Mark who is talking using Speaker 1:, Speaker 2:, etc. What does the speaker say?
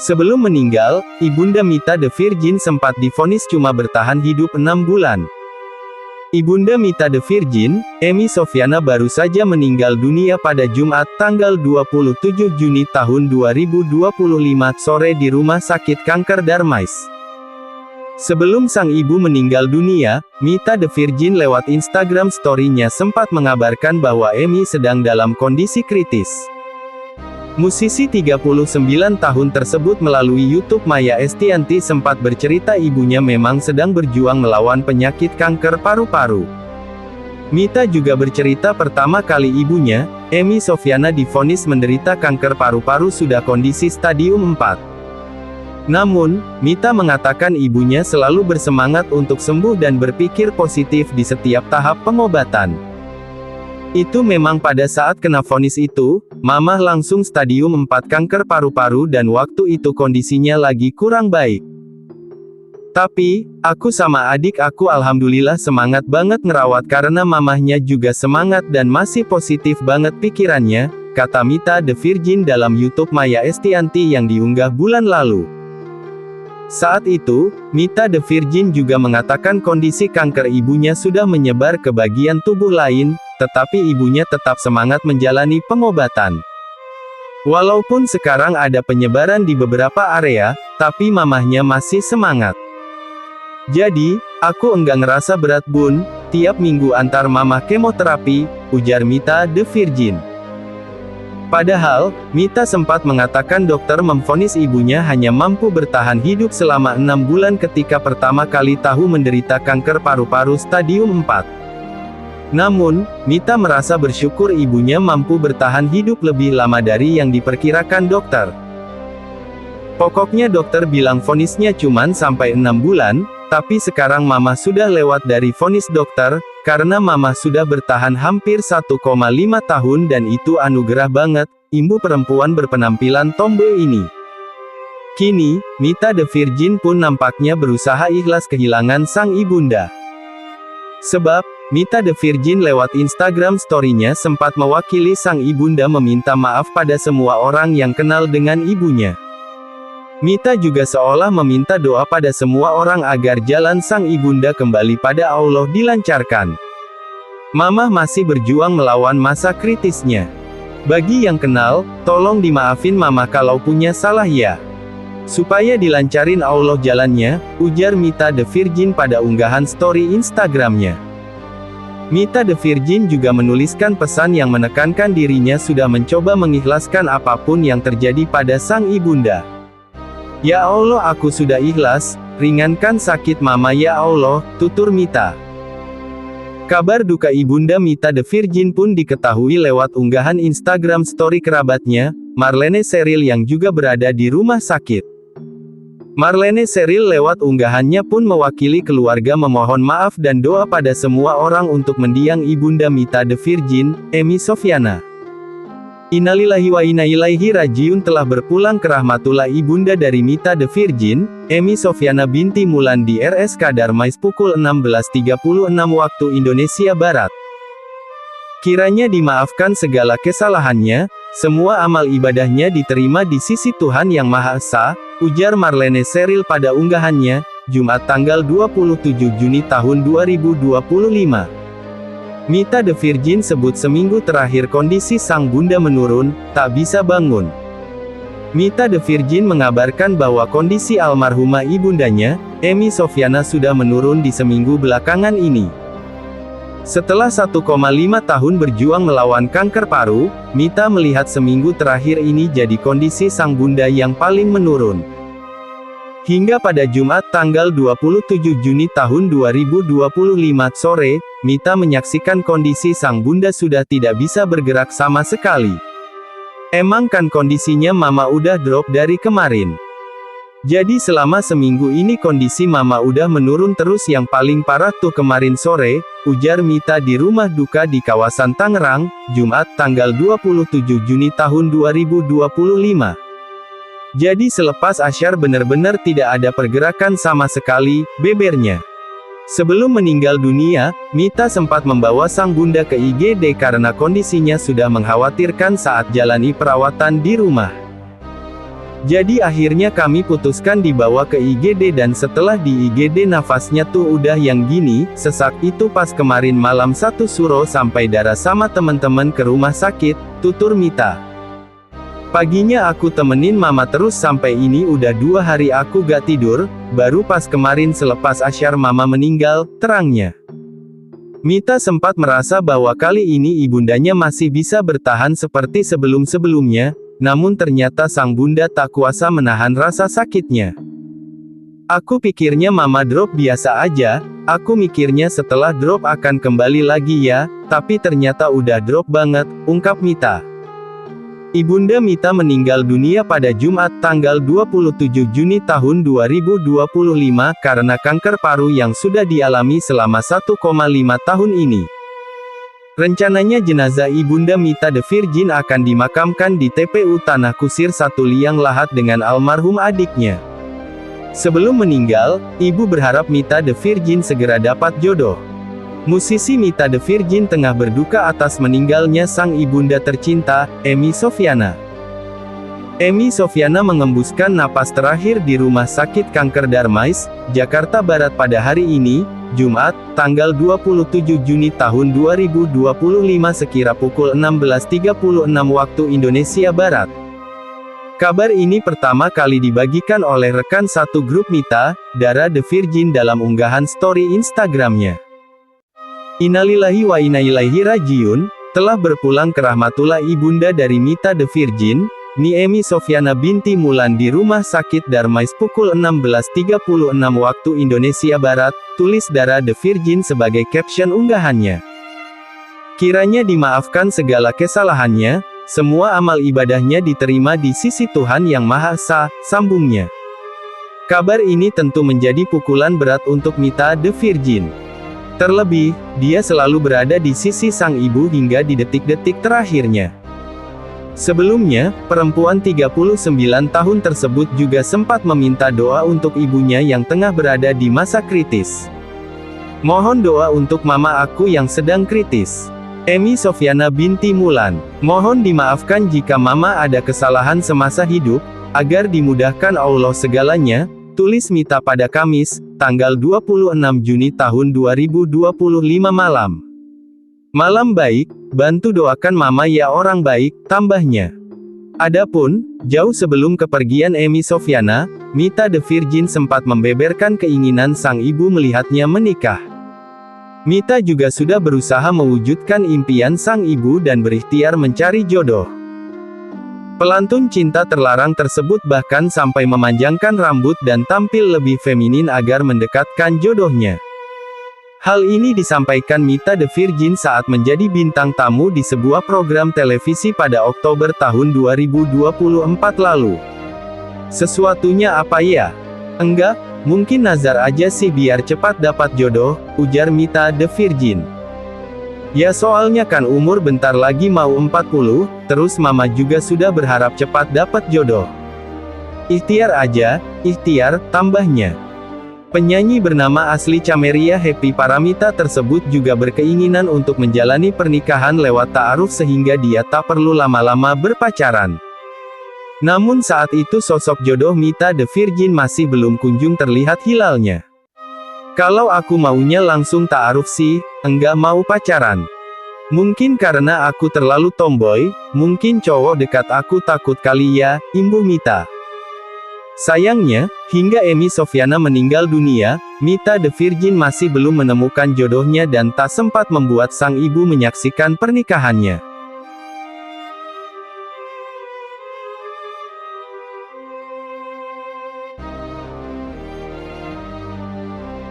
Speaker 1: Sebelum meninggal, Ibunda Mita The Virgin sempat divonis cuma bertahan hidup 6 bulan. Ibunda Mita The Virgin, Emmy Sofyana baru saja meninggal dunia pada Jumat tanggal 27 Juni tahun 2025 sore di Rumah Sakit Kanker Darmais. Sebelum sang ibu meninggal dunia, Mita The Virgin lewat Instagram story-nya sempat mengabarkan bahwa Emmy sedang dalam kondisi kritis. Musisi 39 tahun tersebut melalui YouTube Maya Estianty sempat bercerita ibunya memang sedang berjuang melawan penyakit kanker paru-paru. Mita juga bercerita pertama kali ibunya, Emmy Sofyana divonis menderita kanker paru-paru sudah kondisi stadium 4. Namun, Mita mengatakan ibunya selalu bersemangat untuk sembuh dan berpikir positif di setiap tahap pengobatan. Itu memang pada saat kena vonis itu, Mamah langsung stadium 4 kanker paru-paru dan waktu itu kondisinya lagi kurang baik. Tapi, aku sama adik aku alhamdulillah semangat banget ngerawat karena mamahnya juga semangat dan masih positif banget pikirannya, kata Mita The Virgin dalam YouTube Maya Estianty yang diunggah bulan lalu. Saat itu, Mita The Virgin juga mengatakan kondisi kanker ibunya sudah menyebar ke bagian tubuh lain, tetapi ibunya tetap semangat menjalani pengobatan. Walaupun sekarang ada penyebaran di beberapa area, tapi mamahnya masih semangat. Jadi, aku enggak ngerasa berat bun, tiap minggu antar mamah kemoterapi, ujar Mita The Virgin. Padahal, Mita sempat mengatakan dokter memvonis ibunya hanya mampu bertahan hidup selama 6 bulan ketika pertama kali tahu menderita kanker paru-paru stadium 4. Namun, Mita merasa bersyukur ibunya mampu bertahan hidup lebih lama dari yang diperkirakan dokter. Pokoknya dokter bilang vonisnya cuman sampai 6 bulan, tapi sekarang mama sudah lewat dari vonis dokter, karena mama sudah bertahan hampir 1,5 tahun dan itu anugerah banget, ibu perempuan berpenampilan tomboy ini. Kini, Mita The Virgin pun nampaknya berusaha ikhlas kehilangan sang ibunda. Sebab, Mita The Virgin lewat Instagram story-nya sempat mewakili sang ibunda meminta maaf pada semua orang yang kenal dengan ibunya. Mita juga seolah meminta doa pada semua orang agar jalan sang ibunda kembali pada Allah dilancarkan. Mamah masih berjuang melawan masa kritisnya. Bagi yang kenal, tolong dimaafin Mamah kalau punya salah ya. Supaya dilancarin Allah jalannya, ujar Mita The Virgin pada unggahan story Instagramnya. Mita The Virgin juga menuliskan pesan yang menekankan dirinya sudah mencoba mengikhlaskan apapun yang terjadi pada sang ibunda. Ya Allah aku sudah ikhlas, ringankan sakit mama ya Allah, tutur Mita. Kabar duka ibunda Mita The Virgin pun diketahui lewat unggahan Instagram story kerabatnya, Marlene Sheryl yang juga berada di rumah sakit. Marlene Sheryl lewat unggahannya pun mewakili keluarga memohon maaf dan doa pada semua orang untuk mendiang ibunda Mita The Virgin, Emmy Sofyana. Innalillahi wa inna ilaihi rajiun telah berpulang ke rahmatullah ibunda dari Mita The Virgin, Emmy Sofyana binti Mulan di RSK Darmais pukul 16.36 waktu Indonesia Barat. Kiranya dimaafkan segala kesalahannya, semua amal ibadahnya diterima di sisi Tuhan Yang Maha Esa, ujar Marlene Sheryl pada unggahannya, Jumat tanggal 27 Juni tahun 2025. Mita The Virgin sebut seminggu terakhir kondisi sang bunda menurun, tak bisa bangun. Mita The Virgin mengabarkan bahwa kondisi almarhumah ibundanya, Emmy Sofyana sudah menurun di seminggu belakangan ini. Setelah 1,5 tahun berjuang melawan kanker paru, Mita melihat seminggu terakhir ini jadi kondisi sang bunda yang paling menurun. Hingga pada Jumat tanggal 27 Juni tahun 2025 sore, Mita menyaksikan kondisi sang bunda sudah tidak bisa bergerak sama sekali. Emang kan kondisinya mama udah drop dari kemarin. Jadi selama seminggu ini kondisi mama udah menurun terus, yang paling parah tuh kemarin sore, ujar Mita di rumah duka di kawasan Tangerang, Jumat tanggal 27 Juni tahun 2025. Jadi selepas Asyar benar-benar tidak ada pergerakan sama sekali, bebernya. Sebelum meninggal dunia, Mita sempat membawa sang bunda ke IGD karena kondisinya sudah mengkhawatirkan saat jalani perawatan di rumah. Jadi akhirnya kami putuskan dibawa ke IGD dan setelah di IGD nafasnya tuh udah yang gini, sesak itu pas kemarin malam satu suruh sampai darah sama temen-temen ke rumah sakit, tutur Mita. Paginya aku temenin mama terus sampai ini udah 2 hari aku gak tidur, baru pas kemarin selepas asyar mama meninggal, terangnya. Mita sempat merasa bahwa kali ini ibundanya masih bisa bertahan seperti sebelum-sebelumnya, namun ternyata sang bunda tak kuasa menahan rasa sakitnya. Aku pikirnya mama drop biasa aja, aku mikirnya setelah drop akan kembali lagi ya, tapi ternyata udah drop banget, ungkap Mita. Ibunda Mita meninggal dunia pada Jumat tanggal 27 Juni tahun 2025 karena kanker paru yang sudah dialami selama 1,5 tahun ini. Rencananya jenazah Ibunda Mita the Virgin akan dimakamkan di TPU Tanah Kusir 1 Liang Lahat dengan almarhum adiknya. Sebelum meninggal, ibu berharap Mita the Virgin segera dapat jodoh. Musisi Mita the Virgin tengah berduka atas meninggalnya sang ibunda tercinta, Emmy Sofyana. Emmy Sofyana mengembuskan napas terakhir di Rumah Sakit Kanker Darmais, Jakarta Barat pada hari ini, Jumat, tanggal 27 Juni tahun 2025 sekira pukul 16.36 waktu Indonesia Barat. Kabar ini pertama kali dibagikan oleh rekan satu grup Mita, Dara the Virgin dalam unggahan story Instagramnya. Innalillahi wa inna ilaihi rajiun, telah berpulang ke rahmatullah ibunda dari Mita the Virgin, Ni Emmy Sofyana binti Mulan di Rumah Sakit Darmais pukul 16.36 waktu Indonesia Barat, tulis Dara the Virgin sebagai caption unggahannya. Kiranya dimaafkan segala kesalahannya, semua amal ibadahnya diterima di sisi Tuhan Yang Maha Esa, sambungnya. Kabar ini tentu menjadi pukulan berat untuk Mita the Virgin. Terlebih, dia selalu berada di sisi sang ibu hingga di detik-detik terakhirnya. Sebelumnya, perempuan 39 tahun tersebut juga sempat meminta doa untuk ibunya yang tengah berada di masa kritis. Mohon doa untuk mama aku yang sedang kritis. Emmy Sofyana binti Mulan. Mohon dimaafkan jika mama ada kesalahan semasa hidup, agar dimudahkan Allah segalanya, tulis Mita pada Kamis, tanggal 26 Juni tahun 2025 malam. Malam baik, bantu doakan mama ya orang baik, tambahnya. Adapun, jauh sebelum kepergian Emmy Sofyana, Mita the Virgin sempat membeberkan keinginan sang ibu melihatnya menikah. Mita juga sudah berusaha mewujudkan impian sang ibu dan berikhtiar mencari jodoh. Pelantun cinta terlarang tersebut bahkan sampai memanjangkan rambut dan tampil lebih feminin agar mendekatkan jodohnya. Hal ini disampaikan Mita the Virgin saat menjadi bintang tamu di sebuah program televisi pada Oktober tahun 2024 lalu. Sesuatunya apa ya? Enggak, mungkin nazar aja sih biar cepat dapat jodoh, ujar Mita the Virgin. Ya soalnya kan umur bentar lagi mau 40, terus mama juga sudah berharap cepat dapat jodoh. Ikhtiar aja, ikhtiar, tambahnya. Penyanyi bernama asli Camelia Happy Paramita tersebut juga berkeinginan untuk menjalani pernikahan lewat ta'aruf sehingga dia tak perlu lama-lama berpacaran. Namun saat itu sosok jodoh Mita the Virgin masih belum kunjung terlihat hilalnya. Kalau aku maunya langsung ta'aruf sih, enggak mau pacaran. Mungkin karena aku terlalu tomboy, mungkin cowok dekat aku takut kali ya, imbuh Mita. Sayangnya, hingga Emmy Sofyana meninggal dunia, Mita the Virgin masih belum menemukan jodohnya dan tak sempat membuat sang ibu menyaksikan pernikahannya.